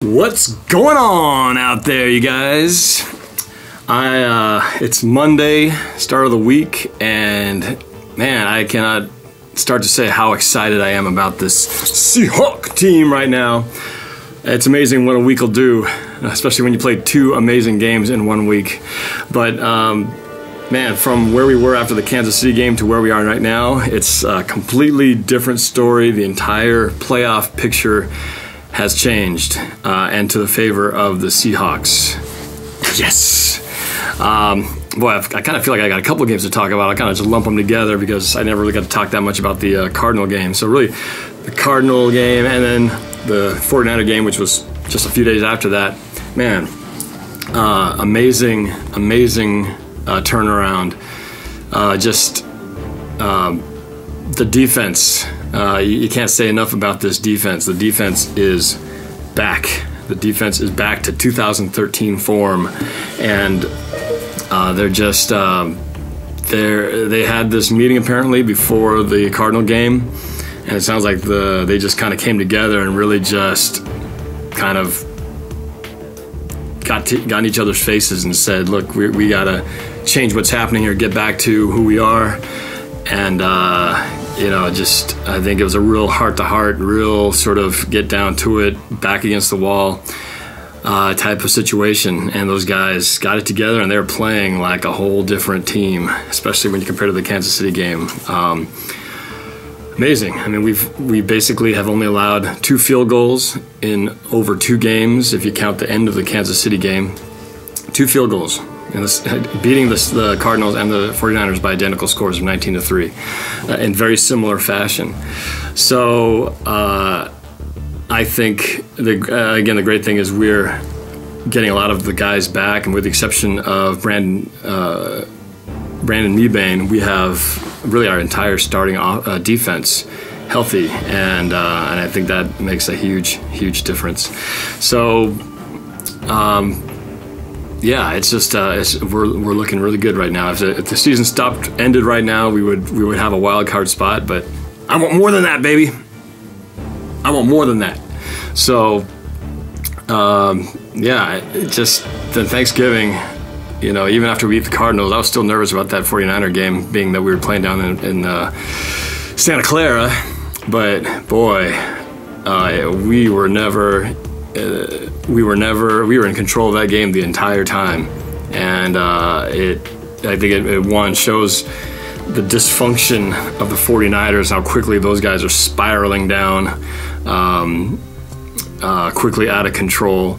What's going on out there, you guys? It's Monday, start of the week, and man, I cannot start to say how excited I am about this Seahawks team right now. It's amazing what a week will do, especially when you play two amazing games in 1 week. But man, from where we were after the Kansas City game to where we are right now, it's a completely different story. The entire playoff picture has changed, and to the favor of the Seahawks. Yes. Boy, I kind of feel like I got a couple of games to talk about. I kind of just lump them together because I never really got to talk that much about the Cardinal game. So really, the Cardinal game and then the 49er game, which was just a few days after that. Man, amazing turnaround. The defense. You can't say enough about this defense. The defense is back. The defense is back to 2013 form, and they're just they had this meeting apparently before the Cardinal game, and it sounds like they just kind of came together and really just kind of got in each other's faces and said, look, we gotta change what's happening here, get back to who we are. And I think it was a real heart-to-heart, real sort of get down to it, back against the wall type of situation. And those guys got it together, and they were playing like a whole different team, especially when you compare to the Kansas City game. Amazing. I mean, we basically have only allowed 2 field goals in over 2 games, if you count the end of the Kansas City game. 2 field goals. Beating the Cardinals and the 49ers by identical scores of 19-3 in very similar fashion. So I think, the great thing is we're getting a lot of the guys back, and with the exception of Brandon Mebane, we have really our entire starting defense healthy, and I think that makes a huge difference. So yeah, it's just we're looking really good right now. If the season ended right now, we would have a wild card spot. But I want more than that, baby. I want more than that. So yeah, just then Thanksgiving, even after we beat the Cardinals, I was still nervous about that 49er game, being that we were playing down in Santa Clara. But boy, we were in control of that game the entire time, and I think it shows the dysfunction of the 49ers, how quickly those guys are spiraling down, quickly out of control,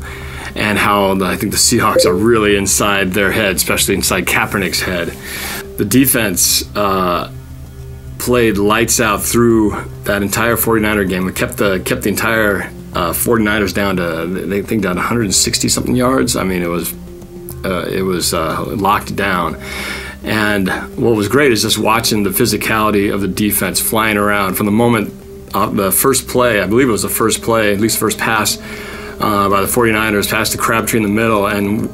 and how I think the Seahawks are really inside their head, especially inside Kaepernick's head. The defense played lights out through that entire 49er game. It kept the entire 49ers down to, they think, down 160 something yards. I mean, it was locked down. And what was great is just watching the physicality of the defense flying around from the moment the first play. I believe it was the first play, at least first pass by the 49ers, past to Crabtree in the middle, and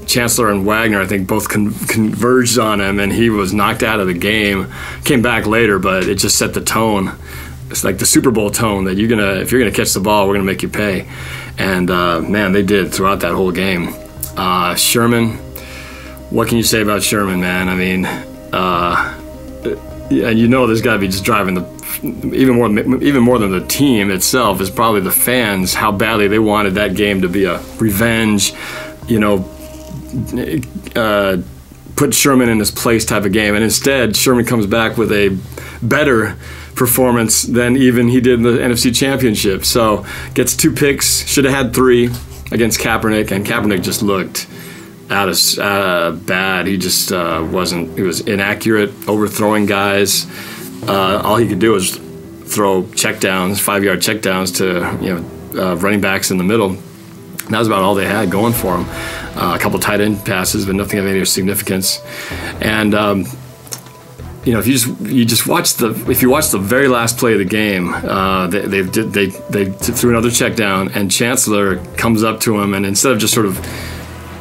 Chancellor and Wagner, I think, both converged on him, and he was knocked out of the game. Came back later, but it just set the tone. It's like the Super Bowl tone that if you're gonna catch the ball, we're gonna make you pay. And man, they did throughout that whole game. Sherman, what can you say about Sherman, man? I mean, and there's got to be just driving even more than the team itself is probably the fans, how badly they wanted that game to be a revenge, put Sherman in his place type of game, and instead Sherman comes back with a better performance than even he did in the NFC Championship. So gets 2 picks, should have had 3 against Kaepernick, and Kaepernick just looked bad. He just wasn't. He was inaccurate, overthrowing guys. All he could do was throw checkdowns, 5-yard checkdowns to running backs in the middle. And that was about all they had going for him. A couple tight end passes, but nothing of any significance. And if you watch the very last play of the game, they threw another check down, and Chancellor comes up to him, and instead of just sort of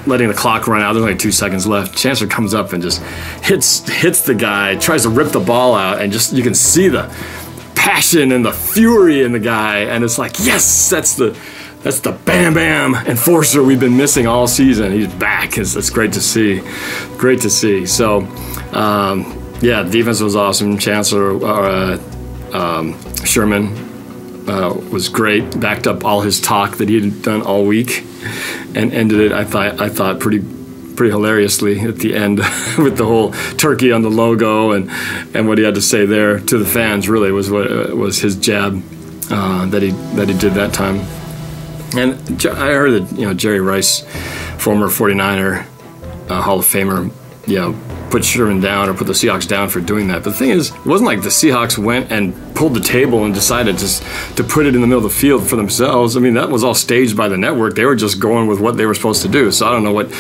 letting the clock run out, there's only 2 seconds left, Chancellor comes up and just hits the guy, tries to rip the ball out, and just you can see the passion and the fury in the guy, and it's like, yes, That's the bam bam enforcer we've been missing all season. He's back. It's great to see. Great to see. So, yeah, the defense was awesome. Chancellor Sherman was great. Backed up all his talk that he had done all week, and ended it. I thought pretty hilariously at the end with the whole turkey on the logo and what he had to say there to the fans. Really was his jab that he did that time. And I heard that Jerry Rice, former 49er, Hall of Famer, put Sherman down or put the Seahawks down for doing that. But the thing is, it wasn't like the Seahawks went and pulled the table and decided to put it in the middle of the field for themselves. I mean, that was all staged by the network. They were just going with what they were supposed to do. So I don't know what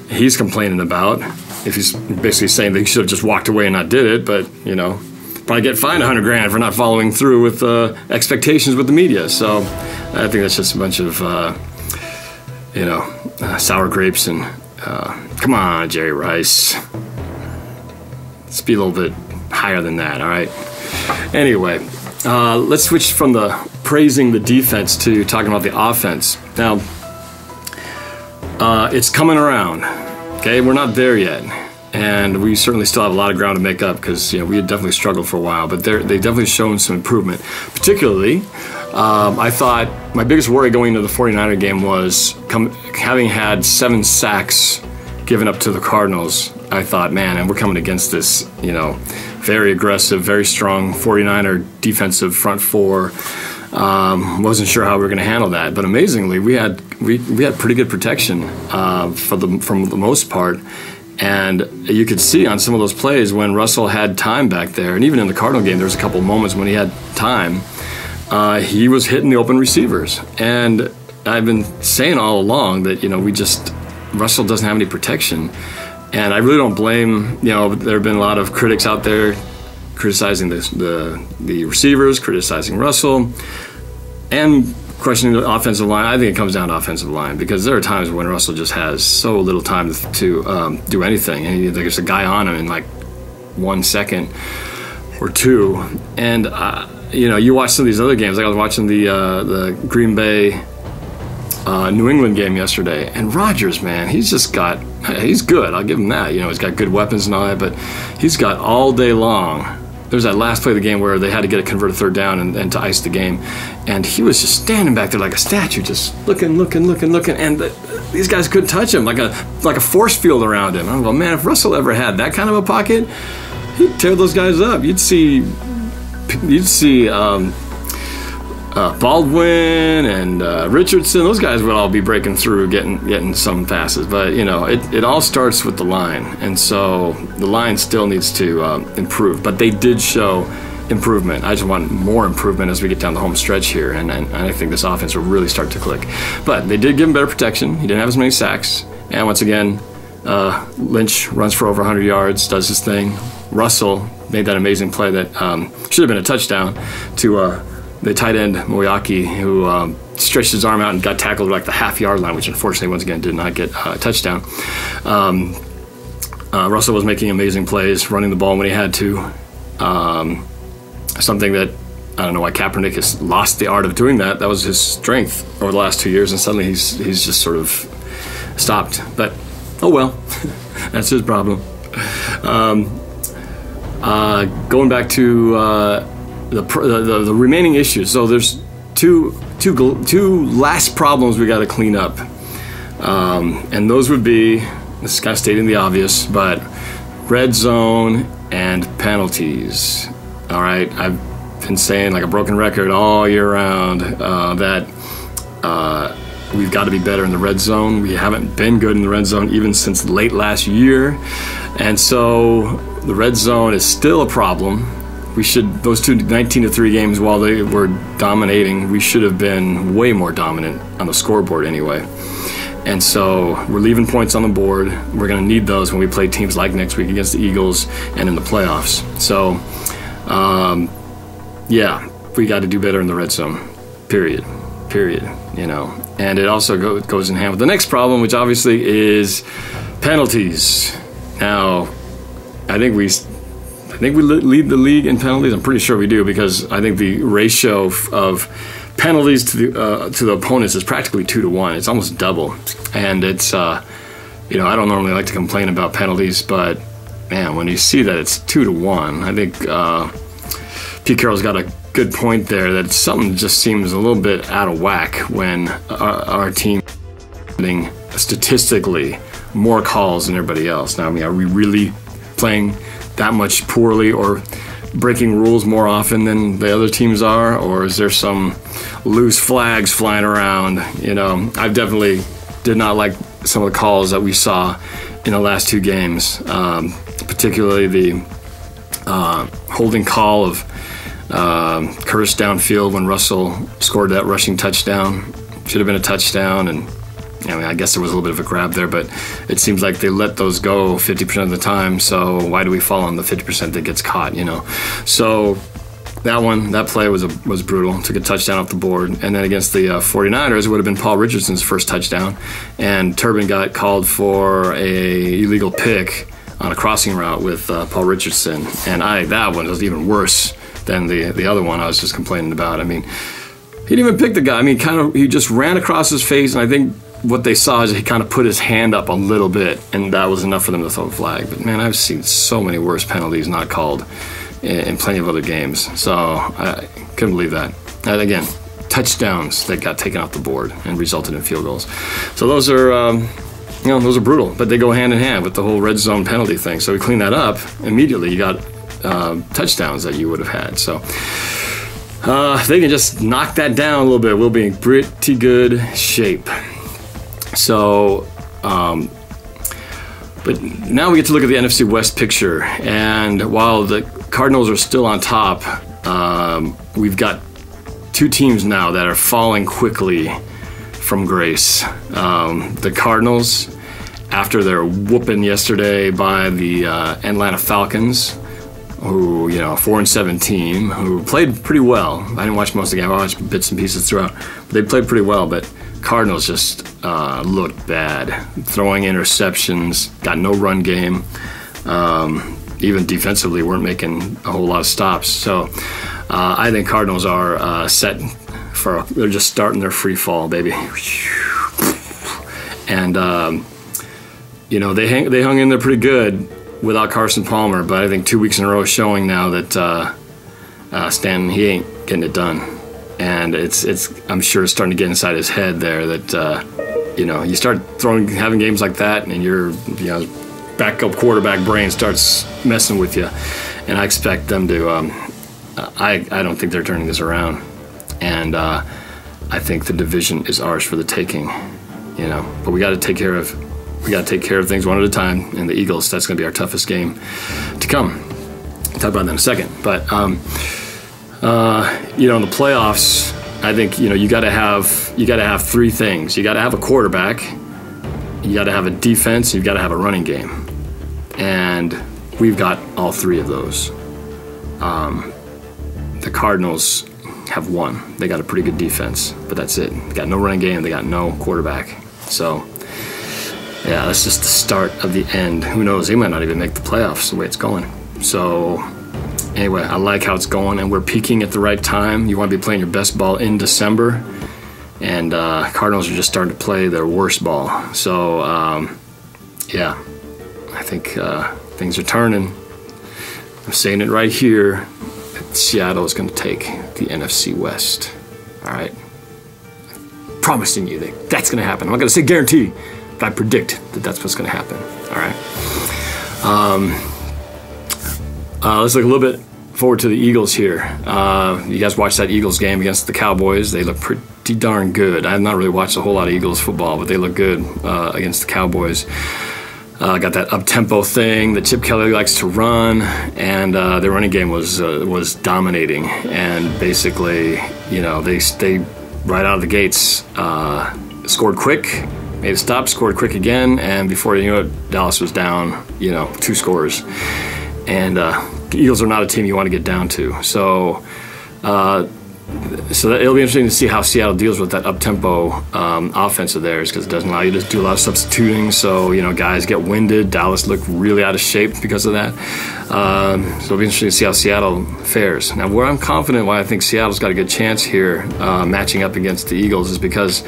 he's complaining about. If he's basically saying they should have just walked away and not did it, but probably get fined $100,000 for not following through with expectations with the media. So I think that's just a bunch of sour grapes and come on, Jerry Rice. Let's be a little bit higher than that, all right? Anyway, let's switch from the praising the defense to talking about the offense. Now, it's coming around, okay? We're not there yet, and we certainly still have a lot of ground to make up because we had definitely struggled for a while, but they've definitely shown some improvement. Particularly, I thought my biggest worry going into the 49er game was having had 7 sacks given up to the Cardinals. I thought, man, and we're coming against this, very aggressive, very strong 49er defensive front four. Wasn't sure how we were going to handle that, but amazingly, we had pretty good protection from the most part. And you could see on some of those plays when Russell had time back there, and even in the Cardinal game, there was a couple of moments when he had time. He was hitting the open receivers, and I've been saying all along that Russell doesn't have any protection. And I really don't blame, there have been a lot of critics out there criticizing the receivers, criticizing Russell, and questioning the offensive line. I think it comes down to offensive line because there are times when Russell just has so little time to do anything. And there's a guy on him in like 1 second or 2. And, you watch some of these other games. Like I was watching the Green Bay New England game yesterday, and Rodgers, man, he's good. I'll give him that. He's got good weapons and all that, but he's got all day long. There's that last play of the game where they had to get a converted third down and to ice the game, and he was just standing back there like a statue, just looking, and these guys couldn't touch him, like a force field around him. I'm going, man, if Russell ever had that kind of a pocket, he'd tear those guys up. You'd see Baldwin and Richardson, those guys would all be breaking through, getting some passes. But, it all starts with the line. And so the line still needs to improve. But they did show improvement. I just want more improvement as we get down the home stretch here. And I think this offense will really start to click. But they did give him better protection. He didn't have as many sacks. And once again, Lynch runs for over 100 yards, does his thing. Russell made that amazing play that should have been a touchdown to the tight end Moyaki, who stretched his arm out and got tackled at like the half-yard line, which unfortunately, once again, did not get a touchdown. Russell was making amazing plays, running the ball when he had to. Something that I don't know why Kaepernick has lost the art of doing that. That was his strength over the last 2 years, and suddenly he's just sort of stopped. But oh well, that's his problem. Going back to the remaining issues. So there's two last problems we got to clean up, and those would be, this is kind of stating the obvious, but red zone and penalties. All right, I've been saying like a broken record all year round that we've got to be better in the red zone. We haven't been good in the red zone even since late last year, and so the red zone is still a problem. Those two 19-3 games, while they were dominating, we should have been way more dominant on the scoreboard anyway. And so we're leaving points on the board. We're going to need those when we play teams like next week against the Eagles and in the playoffs. So, we got to do better in the red zone, period. And it also goes in hand with the next problem, which obviously is penalties. Now, I think we lead the league in penalties. I'm pretty sure we do, because I think the ratio of penalties to the opponents is practically 2-to-1. It's almost double, and it's I don't normally like to complain about penalties, but man, when you see that it's 2-to-1, I think Pete Carroll's got a good point there, that something just seems a little bit out of whack when our team getting statistically more calls than everybody else. Now, I mean, are we really playing that much poorly or breaking rules more often than the other teams are, or is there some loose flags flying around? I definitely did not like some of the calls that we saw in the last 2 games, particularly the holding call of Curtis downfield when Russell scored that rushing touchdown. Should have been a touchdown, and I guess there was a little bit of a grab there, but it seems like they let those go 50% of the time, so why do we fall on the 50% that gets caught, So that play was brutal. Took a touchdown off the board, and then against the 49ers, it would have been Paul Richardson's first touchdown, and Turbin got called for a illegal pick on a crossing route with Paul Richardson, and that one was even worse than the other one I was just complaining about. I mean, he didn't even pick the guy. I mean, he just ran across his face, and I think what they saw is he kind of put his hand up a little bit, and that was enough for them to throw a flag. But man, I've seen so many worse penalties not called in plenty of other games, so I couldn't believe that. And again, touchdowns that got taken off the board and resulted in field goals. So those are those are brutal, but they go hand in hand with the whole red zone penalty thing. So we clean that up immediately. You got touchdowns that you would have had. So they can just knock that down a little bit. We'll be in pretty good shape. So, but now we get to look at the NFC West picture. And while the Cardinals are still on top, we've got 2 teams now that are falling quickly from grace. The Cardinals, after their whooping yesterday by the Atlanta Falcons, who, 4-7 team, who played pretty well. I didn't watch most of the game. I watched bits and pieces throughout. But they played pretty well, but Cardinals just looked bad. Throwing interceptions, got no run game. Even defensively, weren't making a whole lot of stops. So I think Cardinals are set for, they're just starting their free fall, baby. And, they hung in there pretty good without Carson Palmer, but I think 2 weeks in a row is showing now that Stanton, he ain't getting it done. And it's I'm sure it's starting to get inside his head there that you start having games like that, and your backup quarterback brain starts messing with you. And I expect them to. I don't think they're turning this around, and I think the division is ours for the taking. But we got to take care of things one at a time. And the Eagles, that's going to be our toughest game to come. I'll talk about that in a second, but. In the playoffs, I think you got to have 3 things. You got to have a quarterback, you got to have a defense, and you got to have a running game, and we've got all 3 of those. The Cardinals have 1. They got a pretty good defense, but that's it. They got no running game. They got no quarterback. So, yeah, that's just the start of the end. Who knows? They might not even make the playoffs the way it's going. So. Anyway, I like how it's going, and we're peaking at the right time. You want to be playing your best ball in December, and Cardinals are just starting to play their worst ball. So, yeah, I think things are turning. I'm saying it right here. Seattle is going to take the NFC West. All right? I'm promising you that's going to happen. I'm not going to say guarantee, but I predict that that's what's going to happen. All right? Let's look a little bit forward to the Eagles here. You guys watched that Eagles game against the Cowboys. They look pretty darn good. I have not really watched a whole lot of Eagles football, but they look good against the Cowboys. Got that up-tempo thing that Chip Kelly likes to run, and their running game was dominating. And basically, they right out of the gates scored quick, made a stop, scored quick again, and before you knew it, Dallas was down, 2 scores. And the Eagles are not a team you want to get down to. So So it'll be interesting to see how Seattle deals with that up-tempo offense of theirs, because it doesn't allow you to do a lot of substituting. So, guys get winded. Dallas looked really out of shape because of that. So it'll be interesting to see how Seattle fares. Now, where I'm confident why I think Seattle's got a good chance here matching up against the Eagles is because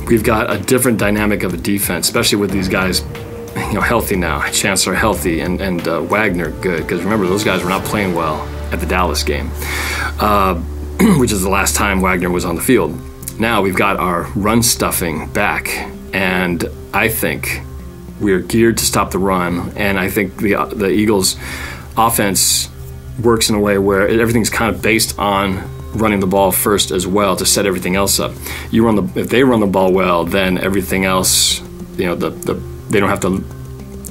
we've got a different dynamic of a defense, especially with these guys healthy now. Chancellor healthy and Wagner good, because remember, those guys were not playing well at the Dallas game. Which is the last time Wagner was on the field. Now we've got our run stuffing back, and I think we're geared to stop the run, and I think the Eagles' offense works in a way where everything's kind of based on running the ball first as well to set everything else up. If they run the ball well, then everything else, they don't have to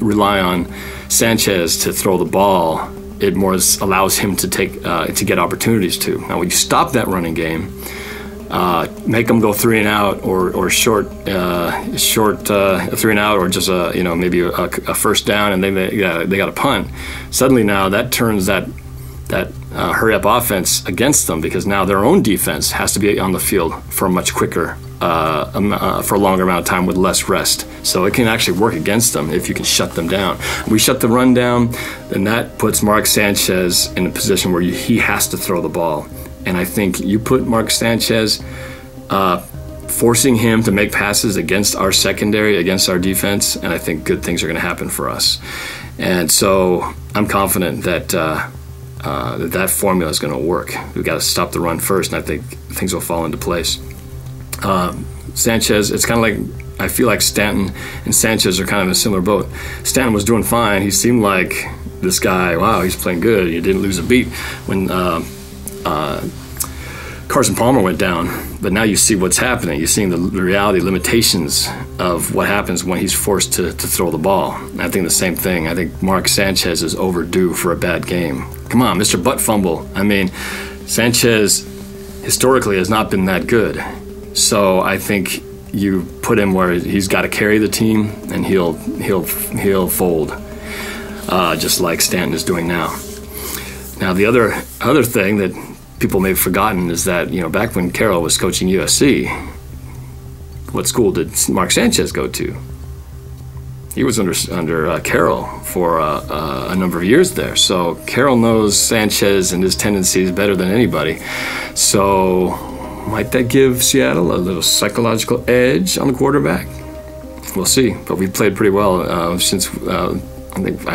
rely on Sanchez to throw the ball. It more allows him to get opportunities to. Now, when you stop that running game, make them go 3 and out or short 3 and out, or just maybe a first down, and they got a punt. Suddenly now that turns that hurry up offense against them, because now their own defense has to be on the field for a much quicker for a longer amount of time with less rest. So it can actually work against them if you can shut them down. We shut the run down, then that puts Mark Sanchez in a position where he has to throw the ball. And I think you put Mark Sanchez, forcing him to make passes against our secondary, against our defense, and I think good things are going to happen for us. And so I'm confident that that formula is going to work. We've got to stop the run first, and I think things will fall into place. Sanchez, it's kind of like, I feel like Stanton and Sanchez are kind of in a similar boat. Stanton was doing fine. He seemed like this guy, wow, he's playing good. He didn't lose a beat when Carson Palmer went down. But now you see what's happening. You're seeing the reality, limitations of what happens when he's forced to throw the ball. And I think the same thing. I think Mark Sanchez is overdue for a bad game. Come on, Mr. Butt Fumble. I mean, Sanchez historically has not been that good. So I think you put him where he's got to carry the team, and he'll fold, just like Stanton is doing now. Now the other thing that people may have forgotten is that back when Carroll was coaching USC, what school did Mark Sanchez go to? He was under Carroll for a number of years there. So Carroll knows Sanchez and his tendencies better than anybody. So might that give Seattle a little psychological edge on the quarterback? We'll see. But we played pretty well since I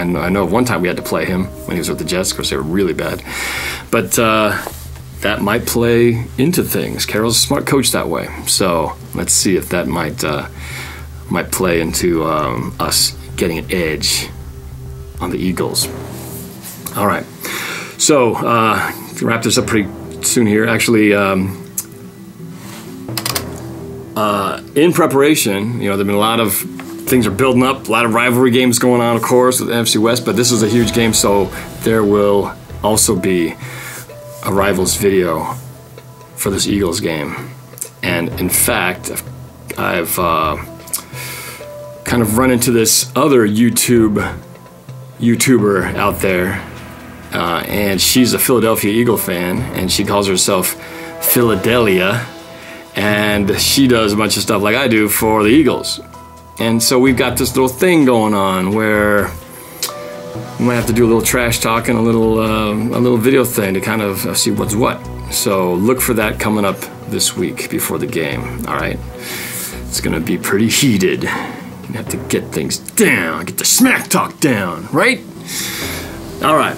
know one time we had to play him when he was with the Jets. Of course, they were really bad. But that might play into things. Carroll's a smart coach that way. So let's see if that might play into us getting an edge on the Eagles. All right. So to wrap this up pretty soon here, actually, in preparation, there have been a lot of things are building up, a lot of rivalry games going on, of course, with the NFC West, but this is a huge game, so there will also be a Rivals video for this Eagles game. And in fact, I've kind of run into this other YouTuber out there, and she's a Philadelphia Eagle fan, and she calls herself Philadelia. And she does a bunch of stuff like I do for the Eagles. And so we've got this little thing going on where we might have to do a little trash talking, a little video thing to kind of see what's what. So look for that coming up this week before the game, all right? It's going to be pretty heated. You have to get things down, get the smack talk down, right? All right.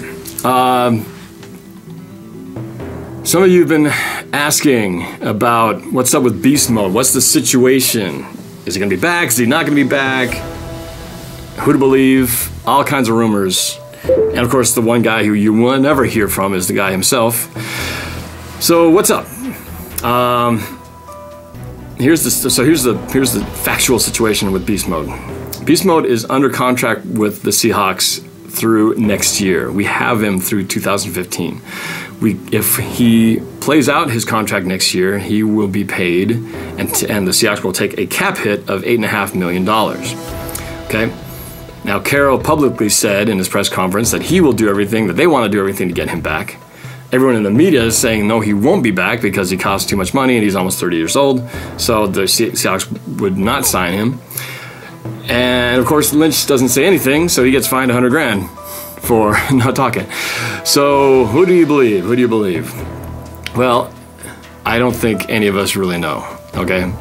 Some of you have been asking about what's up with Beast Mode. What's the situation? Is he going to be back? Is he not going to be back? Who to believe? All kinds of rumors. And of course, the one guy who you will never hear from is the guy himself. So what's up? Here's the factual situation with Beast Mode. Beast Mode is under contract with the Seahawks through next year. We have him through 2015. If he plays out his contract next year, he will be paid, and the Seahawks will take a cap hit of $8.5 million. Okay? Now, Carroll publicly said in his press conference that he will do everything, that they want to do everything to get him back, everyone in the media is saying, no, he won't be back because he costs too much money and he's almost 30 years old. So the Seahawks would not sign him. And, of course, Lynch doesn't say anything, so he gets fined $100,000 for not talking. So who do you believe? Who do you believe? Well, I don't think any of us really know, okay?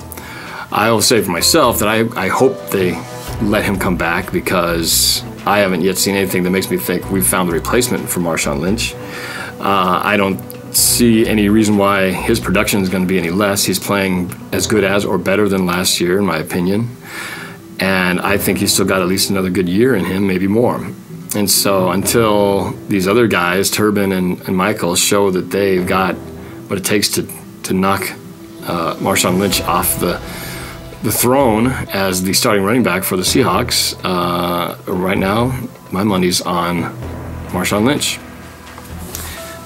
I will say for myself that I hope they let him come back because I haven't yet seen anything that makes me think we've found the replacement for Marshawn Lynch. I don't see any reason why his production is going to be any less. He's playing as good as or better than last year, in my opinion. And I think he's still got at least another good year in him, maybe more. And so until these other guys, Turbin and Michael, show that they've got what it takes to knock Marshawn Lynch off the throne as the starting running back for the Seahawks, right now, my money's on Marshawn Lynch.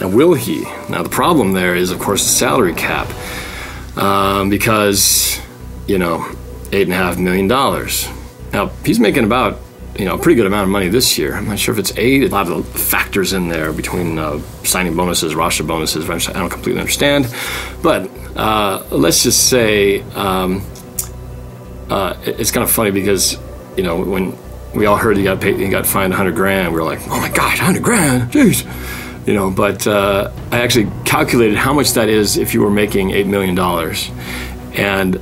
Now, will he? Now, the problem there is, of course, the salary cap. Because, $8.5 million. Now, he's making about, a pretty good amount of money this year. I'm not sure if it's 8. A lot of factors in there between signing bonuses, roster bonuses, which I don't completely understand. But let's just say it's kind of funny because, when we all heard he got fined $100,000, we were like, oh my God, $100,000, jeez. But I actually calculated how much that is if you were making $8 million. And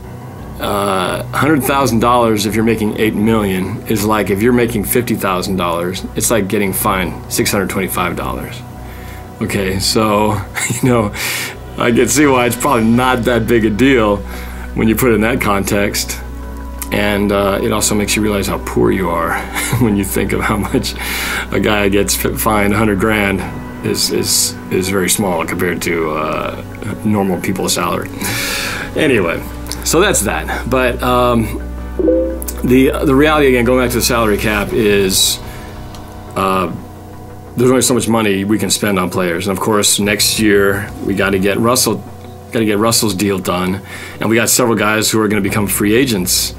$100,000 if you're making $8 million is like if you're making $50,000, it's like getting fined $625. Okay, so, I can see why it's probably not that big a deal when you put it in that context. And it also makes you realize how poor you are when you think of how much a guy gets fined $100,000 is very small compared to normal people's salary. Anyway, so that's that. But the reality, again, going back to the salary cap, is there's only so much money we can spend on players. And of course, next year we got to get Russell's deal done, and we got several guys who are going to become free agents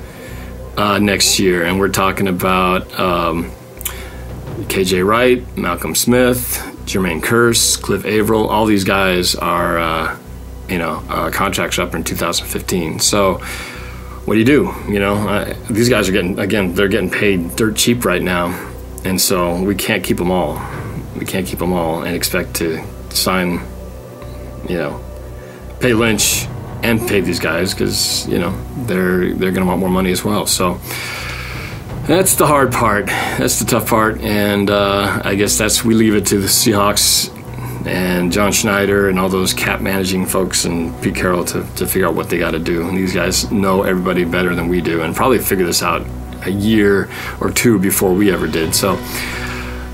next year, and we're talking about KJ Wright, Malcolm Smith, Jermaine Kearse, Cliff Averill. All these guys are, contracts up in 2015. So what do you do? These guys are they're getting paid dirt cheap right now, and so we can't keep them all. We can't keep them all and expect to sign, pay Lynch and pay these guys because, they're going to want more money as well. So that's the hard part. That's the tough part. And I guess we leave it to the Seahawks and John Schneider and all those cap managing folks and Pete Carroll to figure out what they got to do. And these guys know everybody better than we do and probably figure this out a year or two before we ever did. So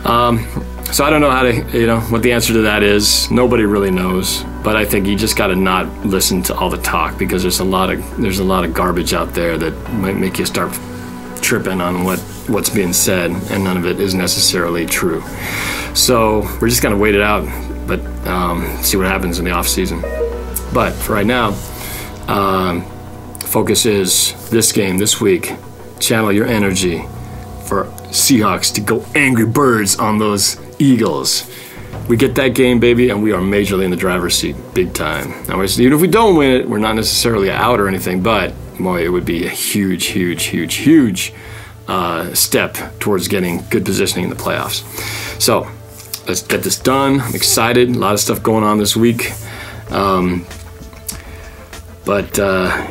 I don't know how to, what the answer to that is. Nobody really knows. But I think you just got to not listen to all the talk because there's a lot of garbage out there that might make you start tripping on what's being said, and none of it is necessarily true. So we're just gonna wait it out, but see what happens in the off season. But for right now, focus is this game this week. Channel your energy for Seahawks to go angry birds on those Eagles. We get that game, baby, and we are majorly in the driver's seat, big time. Now, even if we don't win it, we're not necessarily out or anything, but boy, it would be a huge, huge, huge, huge step towards getting good positioning in the playoffs. So let's get this done. I'm excited. A lot of stuff going on this week.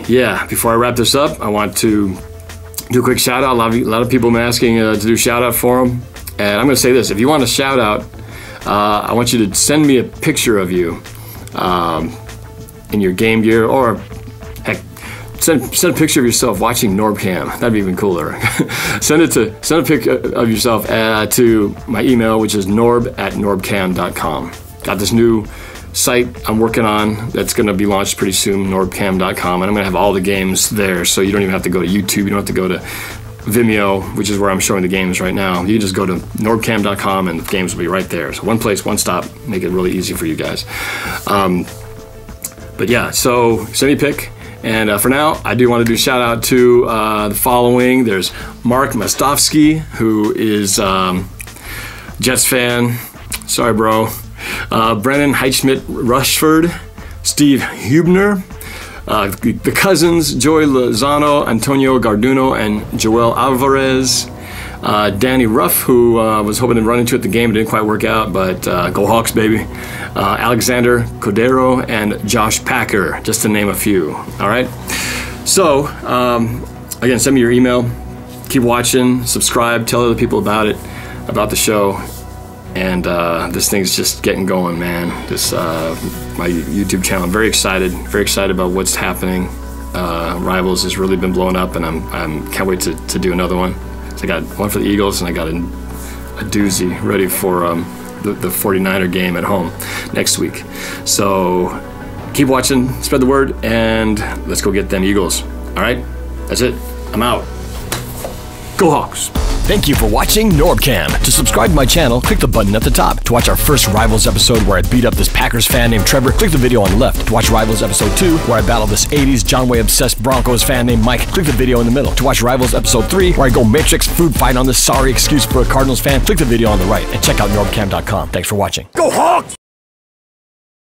Yeah, before I wrap this up, I want to do a quick shout out. A lot of people have been asking to do shout out for them. And I'm going to say this. If you want a shout out, I want you to send me a picture of you in your game gear, or heck, send a picture of yourself watching Norb Cam. That'd be even cooler. Send a pic of yourself to my email, which is norb@norbcam.com. Got this new site I'm working on that's going to be launched pretty soon, norbcam.com, and I'm going to have all the games there, so you don't even have to go to YouTube. You don't have to go to Vimeo, which is where I'm showing the games right now. You can just go to norbcam.com and the games will be right there. So one place, one stop, make it really easy for you guys. But yeah, so send me a pic. And for now, I do want to do a shout out to the following. There's Mark Mostovsky, who is Jets fan. Sorry, bro. Brennan Heitschmidt-Rushford, Steve Hubner, the cousins, Joey Lozano, Antonio Garduno, and Joel Alvarez. Danny Ruff, who was hoping to run into it at the game, it didn't quite work out, but go Hawks, baby. Alexander Cordero and Josh Packer, just to name a few. All right. So, again, send me your email. Keep watching, subscribe, tell other people about it, about the show. And this thing's just getting going, man. This my YouTube channel. I'm very excited about what's happening. Rivals has really been blowing up, and I'm can't wait to do another one. So I got one for the Eagles, and I got a doozy ready for the 49er game at home next week. So keep watching, spread the word, and let's go get them Eagles. All right, that's it. I'm out. Go Hawks. Thank you for watching Norbcam. To subscribe to my channel, click the button at the top. To watch our first Rivals episode where I beat up this Packers fan named Trevor, click the video on the left. To watch Rivals episode 2 where I battle this 80s John Way obsessed Broncos fan named Mike, click the video in the middle. To watch Rivals episode 3 where I go Matrix food fight on this sorry excuse for a Cardinals fan, click the video on the right. And check out Norbcam.com. Thanks for watching. Go Hawks!